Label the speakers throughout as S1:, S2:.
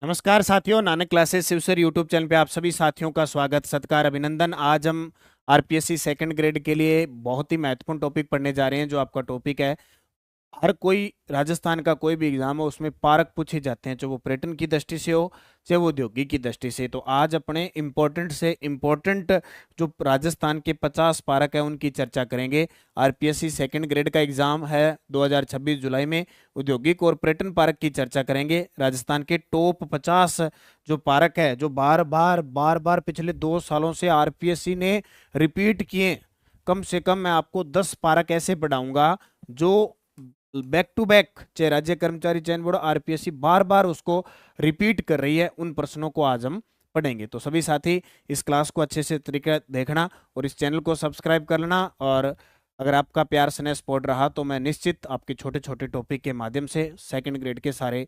S1: नमस्कार साथियों, Nanak classes शिवसर YouTube channel पे आप सभी साथियों का स्वागत सत्कार अभिनंदन। आज हम आरपीएससी सेकंड ग्रेड के लिए बहुत ही महत्वपूर्ण टॉपिक पढ़ने जा रहे हैं। जो आपका टॉपिक है, हर कोई राजस्थान का कोई भी एग्जाम हो उसमें पारक पूछे जाते हैं, चाहे वो पर्यटन की दृष्टि से हो चाहे वो औद्योगिक की दृष्टि से। तो आज अपने इम्पोर्टेंट से इम्पोर्टेंट जो राजस्थान के 50 पारक है उनकी चर्चा करेंगे। आरपीएससी सेकंड ग्रेड का एग्जाम है 2026 जुलाई में। औद्योगिक और पर्यटन पारक की चर्चा करेंगे। राजस्थान के टॉप 50 जो पारक है, जो बार बार पिछले 2 सालों से आरपीएससी ने रिपीट किए। कम से कम मैं आपको 10 पारक ऐसे पढ़ाऊंगा जो बैक टू बैक, चाहे राज्य कर्मचारी चयन बोर्ड आरपीएससी बार बार उसको रिपीट कर रही है। उन प्रश्नों को आज हम पढ़ेंगे। तो सभी साथी इस क्लास को अच्छे से तरीके देखना और इस चैनल को सब्सक्राइब कर लेना। और अगर आपका प्यार स्नेह सपोर्ट रहा तो मैं निश्चित आपके छोटे छोटे टॉपिक के माध्यम से सेकंड ग्रेड के सारे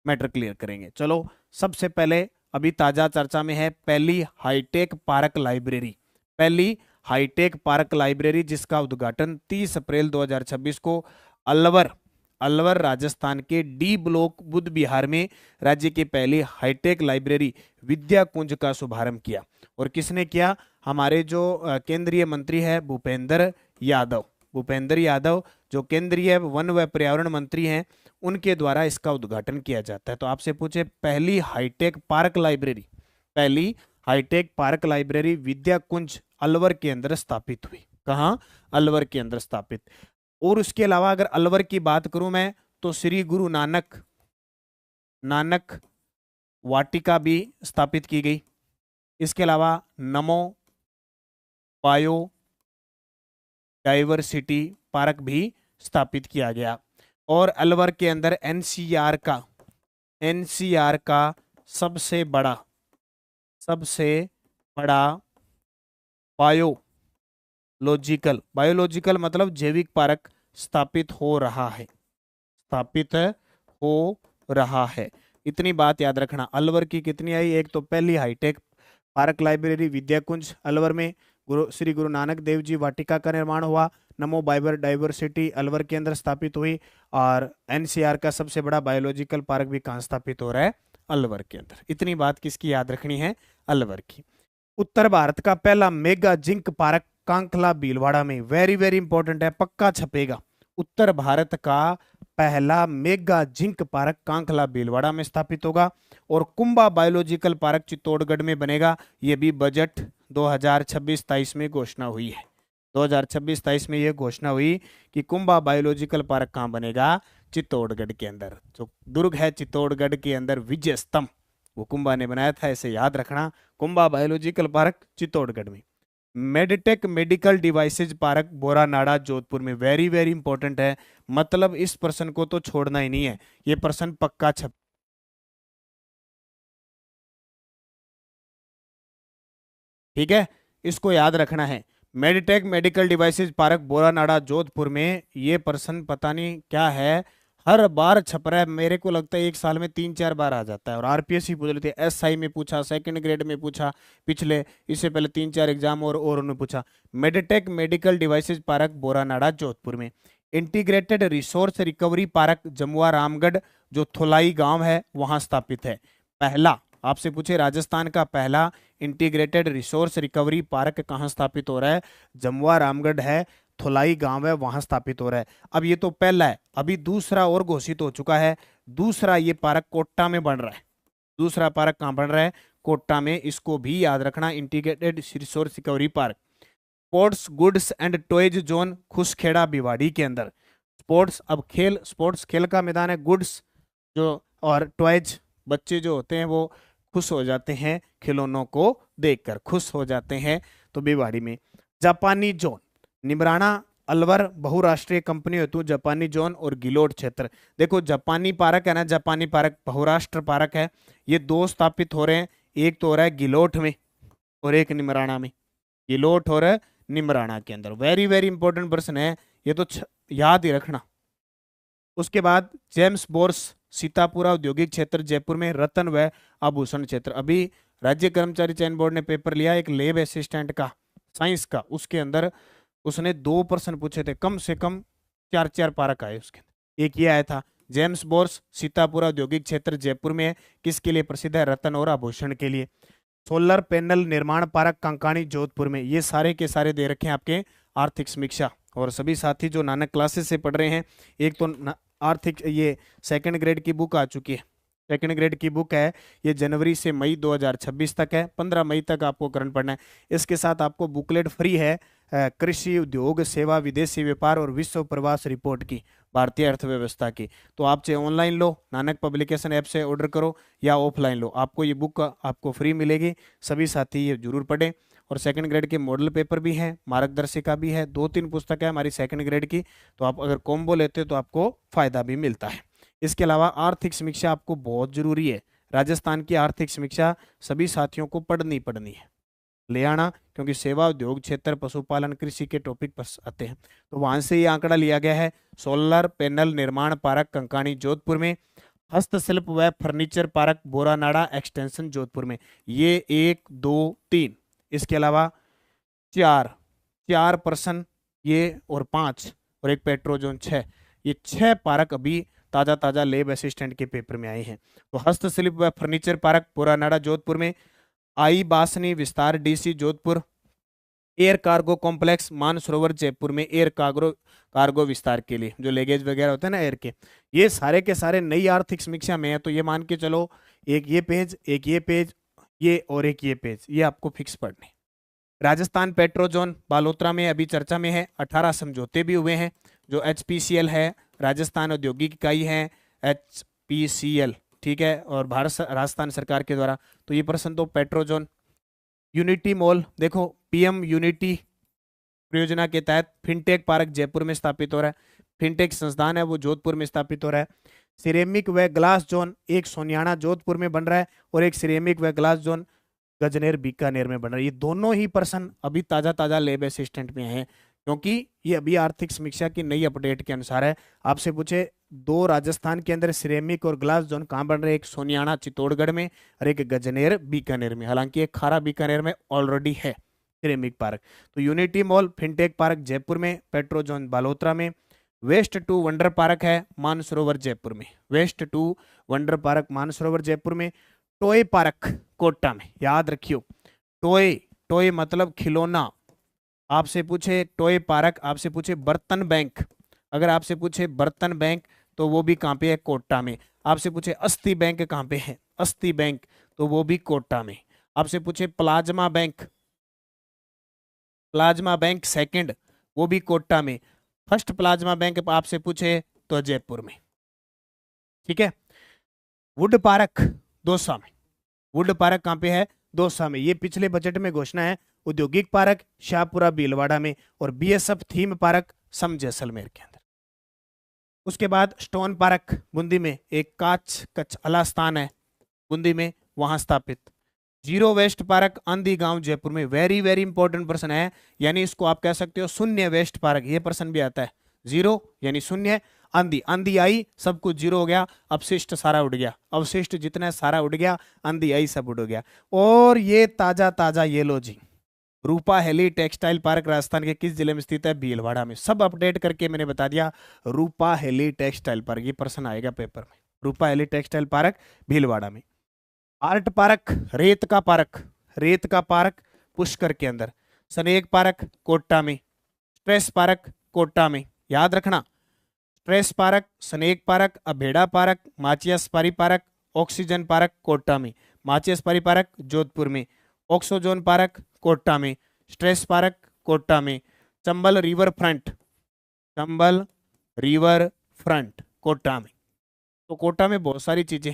S1: मैटर क्लियर करेंगे। चलो, सबसे पहले अभी ताजा चर्चा में है पहली हाईटेक पार्क लाइब्रेरी। पहली हाईटेक पार्क लाइब्रेरी जिसका उद्घाटन 30 अप्रैल 2026 को अलवर अलवर राजस्थान के डी ब्लॉक बुद्ध विहार में राज्य की पहली हाईटेक लाइब्रेरी विद्या कुंज का शुभारंभ किया। और किसने किया? हमारे जो केंद्रीय मंत्री है भूपेंद्र यादव जो केंद्रीय वन व पर्यावरण मंत्री हैं, उनके द्वारा इसका उद्घाटन किया जाता है। तो आपसे पूछे पहली हाईटेक पार्क लाइब्रेरी विद्या कुंज अलवर के अंदर स्थापित हुई। कहाँ? अलवर के अंदर स्थापित। और उसके अलावा अगर अलवर की बात करूं मैं, तो श्री गुरु नानक वाटिका भी स्थापित की गई। इसके अलावा नमो बायो डाइवर्सिटी पार्क भी स्थापित किया गया। और अलवर के अंदर एनसीआर का सबसे बड़ा बायोलॉजिकल मतलब जैविक पार्क स्थापित हो रहा है। इतनी बात याद रखना। अलवर की कितनी आई? एक तो पहली हाईटेक पार्क लाइब्रेरी विद्या कुंज अलवर में श्री गुरु नानक देव जी वाटिका का निर्माण हुआ। नमो बायो डाइवर्सिटी अलवर के अंदर स्थापित हुई। और एनसीआर का सबसे बड़ा बायोलॉजिकल पार्क भी कहाँ स्थापित हो रहा है? अलवर के अंदर। इतनी बात किसकी याद रखनी है? अलवर की। उत्तर भारत का पहला मेगा जिंक पार्क कांखला भीलवाड़ा में, वेरी वेरी इंपॉर्टेंट है, पक्का छपेगा। उत्तर भारत का पहला मेगा जिंक पार्क कांखला भीलवाड़ा में स्थापित होगा। और कुंभा बायोलॉजिकल पार्क चित्तौड़गढ़ में बनेगा। यह भी बजट 2026-27 में घोषणा हुई है। 2026-27 में यह घोषणा हुई कि कुंभा बायोलॉजिकल पार्क कहां बनेगा? चित्तौड़गढ़ के अंदर। जो दुर्ग है चित्तौड़गढ़ के अंदर, विजय स्तंभ, वो कुंभा ने बनाया था, ऐसे याद रखना। कुंभा बायोलॉजिकल पार्क चित्तौड़गढ़ में। Meditech medical devices park Boranada Jodhpur में, वेरी वेरी इंपॉर्टेंट है। मतलब इस प्रश्न को तो छोड़ना ही नहीं है, ये प्रश्न पक्का छप। ठीक है, इसको याद रखना है। Meditech medical devices park Boranada Jodhpur में, ये प्रश्न पता नहीं क्या है, हर बार छप रहा है। मेरे को लगता है एक साल में 3-4 बार आ जाता है। और आरपीएससी पूछ लेते हैं, एसआई में पूछा, सेकंड ग्रेड में पूछा, पिछले इससे पहले 3-4 एग्जाम और उन्होंने पूछा। Meditech medical devices park Boranada Jodhpur में। Integrated resource recovery park Jamua Ramgarh जो थोलाई गांव है वहां स्थापित है। पहला आपसे पूछे राजस्थान का पहला इंटीग्रेटेड रिसोर्स रिकवरी पार्क कहाँ स्थापित हो रहा है? जमुआ रामगढ़ है, थोलाई गांव है, वहां स्थापित हो रहा है। अब ये तो पहला है, अभी दूसरा और घोषित हो चुका है। दूसरा ये पार्क कोट्टा में बन रहा है। दूसरा पार्क कहाँ बन रहा है? कोट्टा में। इसको भी याद रखना, integrated resource recovery park. Sports goods and toys zone Khuskhera Bhiwadi के अंदर। स्पोर्ट्स खेल का मैदान है। गुड्स जो और टॉयज, बच्चे जो होते हैं वो खुश हो जाते हैं, खिलौनों को देखकर खुश हो जाते हैं, तो भिवाड़ी में। जापानी जोन निमराना अलवर बहुराष्ट्रीय कंपनी हेतु जापानी जोन और गिलोट क्षेत्र। देखो जापानी पार्क है ना, जापानी पार्क बहुराष्ट्र पार्क है। ये दो स्थापित हो रहे हैं, एक तो हो रहा है गिलोट में और एक निमराना में। गिलोट और निमराना के अंदर। वेरी वेरी इंपॉर्टेंट प्रश्न है ये तो, याद ही रखना। उसके बाद जेम्स बोर्स सीतापुरा औद्योगिक क्षेत्र जयपुर में, रतन व आभूषण क्षेत्र। अभी राज्य कर्मचारी चयन बोर्ड ने पेपर लिया एक लैब असिस्टेंट का, साइंस का, उसके अंदर उसने 2 प्रश्न पूछे थे, कम से कम 4-4 पारक आए उसके अंदर। एक ये आया था जेम्स बोर्स सीतापुर औद्योगिक क्षेत्र जयपुर में है, किसके लिए प्रसिद्ध है? रत्न और आभूषण के लिए। सोलर पैनल निर्माण पार्क कंकाणी जोधपुर में, ये सारे के सारे दे रखे हैं आपके आर्थिक समीक्षा। और सभी साथी जो नानक क्लासेस से पढ़ रहे हैं, एक तो आर्थिक ये सेकंड ग्रेड की बुक आ चुकी है, सेकंड ग्रेड की बुक है, ये जनवरी से मई 2026 तक है, 15 मई तक आपको करंट पढ़ना है। इसके साथ आपको बुकलेट फ्री है कृषि, उद्योग, सेवा, विदेशी व्यापार और विश्व प्रवास रिपोर्ट की, भारतीय अर्थव्यवस्था की। तो आप चाहे ऑनलाइन लो, नानक पब्लिकेशन ऐप से ऑर्डर करो, या ऑफलाइन लो, आपको ये बुक आपको फ्री मिलेगी। सभी साथी ये जरूर पढ़ें। और सेकंड ग्रेड के मॉडल पेपर भी हैं, मार्गदर्शिका भी है, 2-3 पुस्तक है हमारी सेकंड ग्रेड की। तो आप अगर कॉम्बो लेते हो तो आपको फायदा भी मिलता है। इसके अलावा आर्थिक समीक्षा आपको बहुत जरूरी है, राजस्थान की आर्थिक समीक्षा सभी साथियों को पढ़नी है, ले आना, क्योंकि सेवा, उद्योग क्षेत्र, पशुपालन, कृषि के टॉपिक पर आते हैं। तो वहां से ये आंकड़ा लिया गया है। सोलर पैनल निर्माण पार्क कंकाणी जोधपुर में, हस्तशिल्प व furniture park Boranada extension Jodhpur में। ये 1, 2, 3, इसके अलावा 4% ये, और 5, और एक पेट्रोजोन 6, ये 6 पार्क अभी ताजा लेब असिस्टेंट के पेपर में आए हैं। तो हस्तशिल्प व फर्नीचर पार्क बोरानाड़ा जोधपुर में, आई बासनी विस्तार DC Jodhpur, air cargo complex Mansarovar Jaipur में, एयर कार्गो विस्तार के लिए जो लेगेज वगैरह होते हैं ना एयर के, ये सारे के सारे नई आर्थिक समीक्षा में है। तो ये मान के चलो, एक ये पेज, एक ये पेज, ये और एक ये पेज, ये आपको फिक्स पढ़ने। राजस्थान पेट्रोजोन बालोतरा में अभी चर्चा में है, 18 समझौते भी हुए हैं। जो HPCL है, राजस्थान औद्योगिक इकाई है, HPCL, ठीक है, और राजस्थान सरकार के द्वारा। तो ये प्रश्न तो पेट्रोजोन। यूनिटी मॉल देखो, PM यूनिटी परियोजना के तहत फिनटेक पार्क जयपुर में स्थापित हो रहा है, फिनटेक संस्थान है वो जोधपुर में स्थापित हो रहा है। सिरेमिक व ग्लास जोन एक सोनियाना जोधपुर में बन रहा है, और एक सिरेमिक व ग्लास जोन गजनेर बीकानेर में बन रहा है। ये दोनों ही प्रश्न अभी ताजा लेब असिस्टेंट में हैं, क्योंकि ये अभी आर्थिक समीक्षा की नई अपडेट के अनुसार है। आपसे पूछे 2 राजस्थान के अंदर सिरेमिक और ग्लास जोन कहाँ बन रहे हैं, एक सोनियाना चित्तौड़गढ़ में और एक गजनेर बीकानेर में। हालांकि एक खारा बीकानेर में ऑलरेडी है सिरेमिक पार्क। तो unity mall fintech park Jaipur में, पेट्रोजोन बालोतरा में, वेस्ट टू वंडर पार्क है मानसरोवर जयपुर में, waste to wonder park Mansarovar Jaipur में। टॉय पार्क कोटा में, याद रखियो, टॉय मतलब खिलौना। आपसे पूछे टॉय पार्क, आपसे पूछे बर्तन बैंक, अगर आपसे पूछे बर्तन बैंक तो वो भी कहाँ पे है, कोटा में। आपसे पूछे अस्थि बैंक कहाँ पे है, अस्थि बैंक, तो वो भी कोटा में। आपसे पूछे प्लाज्मा बैंक सेकंड, वो भी कोटा में। फर्स्ट प्लाज्मा बैंक आपसे पूछे तो जयपुर में, ठीक है। वुड पार्क दौसा में, वुड पार्क कहाँ पे है, दौसा में। ये पिछले बजट में घोषणा है। औद्योगिक पार्क शाहपुरा भीलवाड़ा में, और BSF थीम पार्क सम जैसलमेर के अंदर। उसके बाद स्टोन पार्क बूंदी में, एक कच्छ अला स्थान है बूंदी में, वहां स्थापित। जीरो वेस्ट पार्क आंधी गांव जयपुर में, वेरी इंपॉर्टेंट प्रश्न है, यानी इसको आप कह सकते हो शून्य वेस्ट पार्क, ये प्रश्न भी आता है। जीरो यानी शून्य, आंधी आई सब कुछ जीरो हो गया, अपशिष्ट सारा उड़ गया, अवशिष्ट जितना सारा उड़ गया, आंधी आई सब उड़ गया। और ये ताजा ये लो जी, रूपा हेली टेक्सटाइल पार्क राजस्थान के किस जिले में स्थित है, भीलवाड़ा में। सब अपडेट करके मैंने बता दिया। रूपा हेली टेक्सटाइल पार्क, ये प्रश्न आएगा पेपर में, रूपा हेली टेक्सटाइल पार्क भीलवाड़ा में। आर्ट पार्क रेत का पार्क पुष्कर के अंदर। स्नेक पार्क कोटा में, स्ट्रेस पार्क कोटा में, याद रखना। Stress park, snake park, Abheda park, Machiyaspari park, oxygen park Kota में, माचियास्पारी पार्क जोधपुर में, ऑक्सोजोन पार्क कोटा में, स्ट्रेस पार्क कोटा में, चंबल रिवर फ्रंट कोटा में। तो कोटा में बहुत सारी चीजें,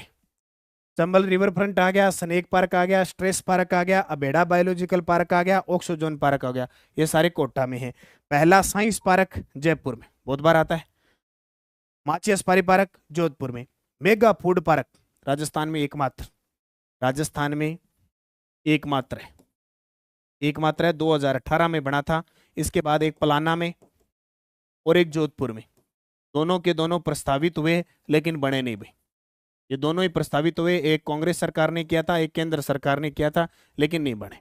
S1: चंबल रिवर फ्रंट आ गया, स्नेक पार्क आ गया, स्ट्रेस पार्क आ गया, अबेड़ा बायोलॉजिकल पार्क आ गया, ऑक्सोजोन पार्क आ गया, ये सारे कोटा में हैं। पहला साइंस पार्क जयपुर में, बहुत बार आता है। माचियास्पारी पार्क जोधपुर में। मेगा फूड पार्क राजस्थान में एकमात्र है, 2018 में बना था। इसके बाद एक पलाना में और एक जोधपुर में, दोनों के दोनों प्रस्तावित हुए लेकिन बने नहीं भाई। ये दोनों ही प्रस्तावित हुए, एक कांग्रेस सरकार ने किया था, एक केंद्र सरकार ने किया था, लेकिन नहीं बने।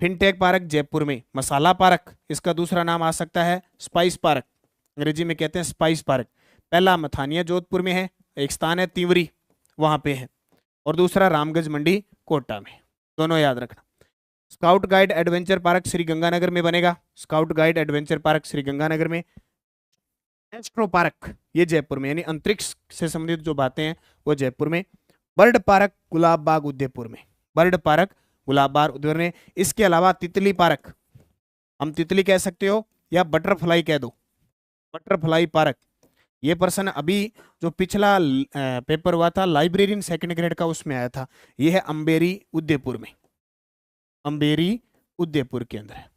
S1: फिनटेक पार्क जयपुर में। मसाला पार्क, इसका दूसरा नाम आ सकता है स्पाइस पार्क, अंग्रेजी में कहते हैं स्पाइस पार्क। पहला मथानिया जोधपुर में है, एक स्थान है तिवरी, वहां पे है, और दूसरा रामगंज मंडी कोटा में, दोनों याद रखना। Scout guide adventure park Shri Ganganagar में बनेगा, scout guide adventure park Shri Ganganagar में। एस्ट्रो पार्क ये जयपुर में, यानी अंतरिक्ष से संबंधित जो बातें हैं वो जयपुर में। बर्ड पार्क गुलाब बाग उदयपुर में, बर्ड पार्क गुलाब बाग उदयपुर में। इसके अलावा तितली पार्क, हम तितली कह सकते हो या बटरफ्लाई कह दो, बटरफ्लाई पार्क। ये प्रश्न अभी जो पिछला पेपर हुआ था लाइब्रेरियन सेकंड ग्रेड का, उसमें आया था। ये है अंबेरी उदयपुर में, अंबेरी उदयपुर के अंदर है।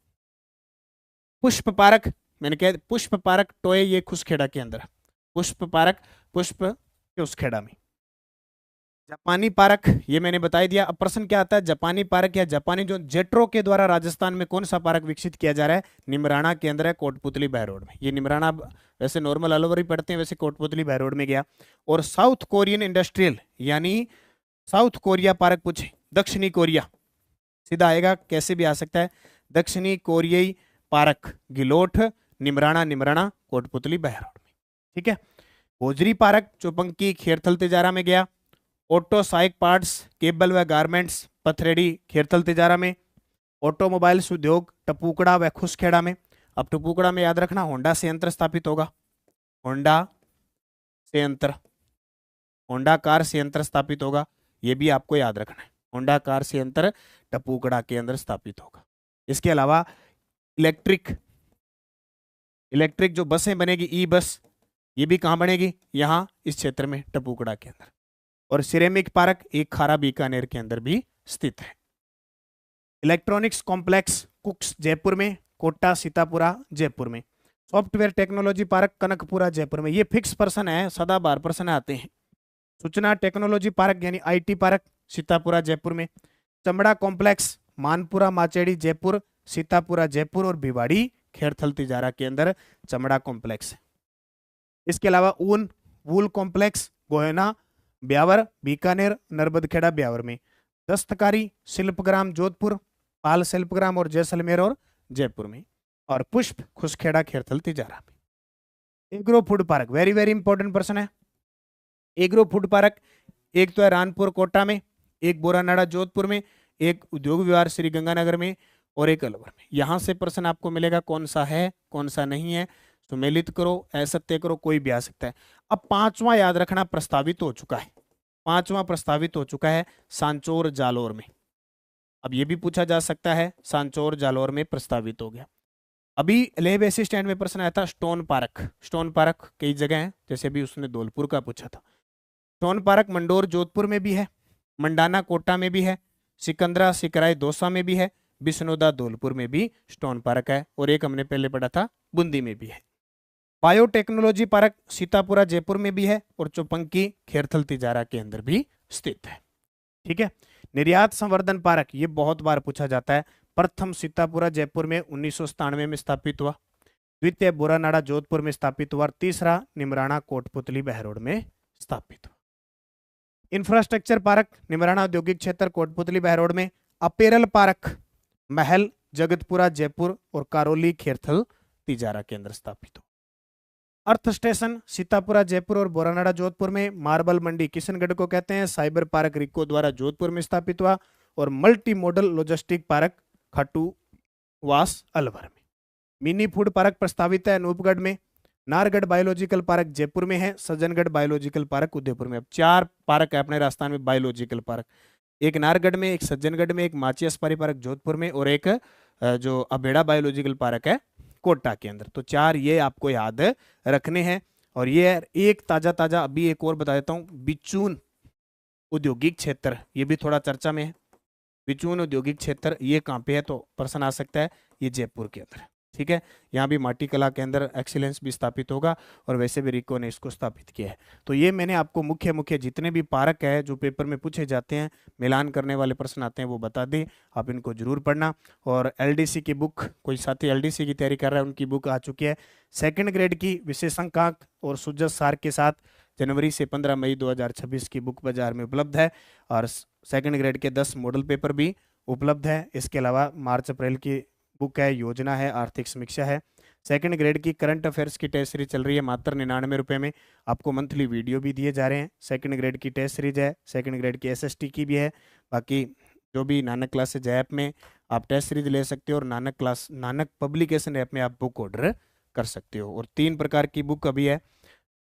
S1: पुष्प पार्क, मैंने कहा पुष्प पार्क टोए, ये खुसखेड़ा के अंदर है। पुष्प पार्क पुष्प खुसखेड़ा में। जापानी पार्क ये मैंने बता दिया। अब प्रश्न क्या आता है, जापानी पार्क या जापानी जो जेट्रो के द्वारा राजस्थान में कौन सा पार्क विकसित किया जा रहा है, निमराना के अंदर है, कोटपुतली बहरोड में। ये निमराना वैसे नॉर्मल ऑल ओवर ही पढ़ते हैं, वैसे कोटपुतली बहरोड में गया। और साउथ कोरियन इंडस्ट्रियल यानी साउथ कोरिया पार्क पूछे, दक्षिणी कोरिया सीधा आएगा, कैसे भी आ सकता है। दक्षिणी कोरियाई पार्क गिलोठ निमराना, निमराना कोटपुतली बहरोड में, ठीक है। गोजरी पार्क चौपंकी खेरथल तिजारा में गया। ऑटो साइक पार्ट्स केबल व गारमेंट्स पथरेडी खेरथल तिजारा में। ऑटोमोबाइल्स उद्योग टपूकड़ा व खुसखेड़ा में। अब टपूकड़ा में याद रखना होंडा संयंत्र स्थापित होगा, होंडा संयंत्र, होंडा कार संयंत्र स्थापित होगा, ये भी आपको याद रखना है। होंडा कार संयंत्र टपूकड़ा के अंदर स्थापित होगा। इसके अलावा इलेक्ट्रिक जो बसें बनेगी ई बस, ये भी कहाँ बनेगी, यहाँ इस क्षेत्र में टपूकड़ा के अंदर। और सिरेमिक पार्क एक खारा बीकानेर के अंदर भी स्थित है। इलेक्ट्रॉनिक्स कॉम्प्लेक्स कुक्स जयपुर में, कोटा सीतापुरा जयपुर में। Software technology park Kanakapura Jaipur में। ये फिक्स पर्सन है, सदाबहार पर्सन आते हैं। सूचना टेक्नोलॉजी पार्क यानी आईटी पार्क सीतापुरा जयपुर में। चमड़ा कॉम्प्लेक्स मानपुरा माचेड़ी जयपुर, सीतापुरा जयपुर और भिवाड़ी खेरथल तिजारा के अंदर चमड़ा कॉम्प्लेक्स है। इसके अलावा ऊन वूल कॉम्प्लेक्स गोयना ब्यावर बीकानेर नर्मदखेड़ा ब्यावर में। दस्तकारी शिल्पग्राम जोधपुर, पाल शिल्पग्राम और जैसलमेर और जयपुर में। और पुष्प खुसखेड़ा खेरथल तिजारा में। Agro food park very very important person है। एग्रो फूड पार्क एक तो है रानपुर कोटा में, एक बोरानाड़ा जोधपुर में, एक उद्योग विहार श्री गंगानगर में और एक अलवर में। यहां से प्रश्न आपको मिलेगा कौन सा है कौन सा नहीं है। सुमेलित करो, असत्य करो, कोई भी आ सकता है। अब पांचवा याद रखना प्रस्तावित हो चुका है, पांचवा प्रस्तावित हो चुका है सांचौर जालोर में। अब ये भी पूछा जा सकता है सांचौर जालोर में प्रस्तावित हो गया। अभी लेह बस स्टैंड में प्रश्न आया था स्टोन पार्क। स्टोन पार्क कई जगह है, जैसे भी उसने धौलपुर का पूछा था। स्टोन पार्क मंडोर जोधपुर में भी है, मंडाना कोटा में भी है, सिकंदरा सिकराई दौसा में भी है, बिश्नोदा धौलपुर में भी स्टोन पार्क है, और एक हमने पहले पढ़ा था बूंदी में भी है। बायोटेक्नोलॉजी पार्क सीतापुरा जयपुर में भी है और चौपंकी खेरथल तिजारा के अंदर भी स्थित है, ठीक है। निर्यात संवर्धन पार्क ये बहुत बार पूछा जाता है। प्रथम सीतापुरा जयपुर में 1997 में स्थापित हुआ, द्वितीय बोरानाड़ा जोधपुर में स्थापित हुआ, तीसरा निमराना कोटपुतली बहरोड में स्थापित हुआ। इंफ्रास्ट्रक्चर पार्क निमराना औद्योगिक क्षेत्र कोटपुतली बहरोड में। अपेरल पार्क महल जगतपुरा जयपुर और कारोली खेरथल तिजारा के अंदर स्थापित हो। अर्थ स्टेशन सीतापुरा जयपुर और बोरानाड़ा जोधपुर में। मार्बल मंडी किशनगढ़ को कहते हैं। साइबर पार्क रिको द्वारा जोधपुर में स्थापित हुआ और multi modal logistic park Khatuwas Alwar में। मिनी फूड पार्क प्रस्तावित है अनूपगढ़ में। नारगढ़ बायोलॉजिकल पार्क जयपुर में है, सज्जनगढ़ बायोलॉजिकल पार्क उदयपुर में। अब 4 पार्क है अपने राजस्थान में बायोलॉजिकल पार्क, एक नारगढ़ में, एक सज्जनगढ़ में, एक माचियासपारी पार्क जोधपुर में और एक जो अबेड़ा बायोलॉजिकल पार्क है कोटा के अंदर। तो 4 ये आपको याद रखने हैं। और ये एक ताजा अभी एक और बता देता हूँ, बिचून औद्योगिक क्षेत्र ये भी थोड़ा चर्चा में है। बिचून औद्योगिक क्षेत्र ये कहाँ पे है, तो प्रश्न आ सकता है, ये जयपुर के अंदर, ठीक है। यहाँ भी माटी कला के अंदर एक्सीलेंस भी स्थापित होगा और वैसे भी रिको ने इसको स्थापित किया है। तो ये मैंने आपको मुख्य जितने भी पार्क है जो पेपर में पूछे जाते हैं, मिलान करने वाले प्रश्न आते हैं, वो बता दें। आप इनको जरूर पढ़ना। और एलडीसी की बुक, कोई साथी एलडीसी की तैयारी कर रहा है, उनकी बुक आ चुकी है। सेकेंड ग्रेड की विशेषांक और सुजस सार के साथ जनवरी से 15 मई 2026 की बुक बाजार में उपलब्ध है। और सेकेंड ग्रेड के 10 मॉडल पेपर भी उपलब्ध है। इसके अलावा मार्च अप्रैल की बुक है, योजना है, आर्थिक समीक्षा है। सेकंड ग्रेड की करंट अफेयर्स की टेस्ट सीरीज चल रही है मात्र 99 रुपये में। आपको मंथली वीडियो भी दिए जा रहे हैं। सेकंड ग्रेड की टेस्ट सीरीज है, सेकंड ग्रेड की एसएसटी की भी है। बाकी जो भी नानक क्लासेज ऐप में आप टेस्ट सीरीज ले सकते हो, और नानक पब्लिकेशन ऐप में आप बुक ऑर्डर कर सकते हो। और 3 प्रकार की बुक अभी है।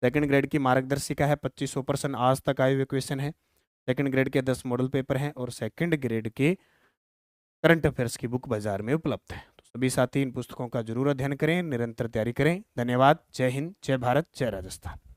S1: सेकंड ग्रेड की मार्गदर्शिका है, 2500% आज तक आए हुए क्वेश्चन है। सेकंड ग्रेड के 10 मॉडल पेपर हैं, और सेकंड ग्रेड के करंट अफेयर्स की बुक बाजार में उपलब्ध है। तो सभी साथी इन पुस्तकों का जरूर अध्ययन करें, निरंतर तैयारी करें। धन्यवाद। जय हिंद, जय भारत, जय राजस्थान।